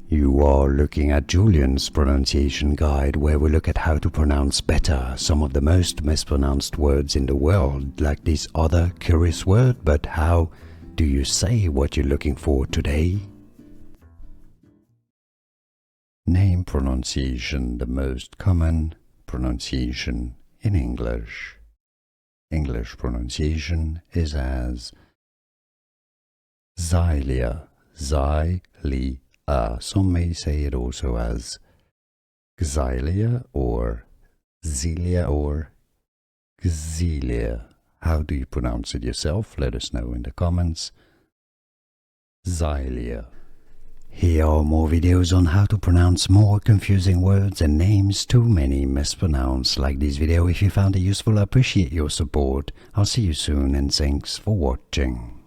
You are looking at Julian's pronunciation guide, where we look at how to pronounce better some of the most mispronounced words in the world, like this other curious word. But how do you say what you're looking for today? Name pronunciation, the most common pronunciation in English. English pronunciation is as Xylia, Xylia. Some may say it also as Xylia or Xylia or Xylia. How do you pronounce it yourself? Let us know in the comments. Xylia. Here are more videos on how to pronounce more confusing words and names too many mispronounced. Like this video if you found it useful. I appreciate your support. I'll see you soon and thanks for watching.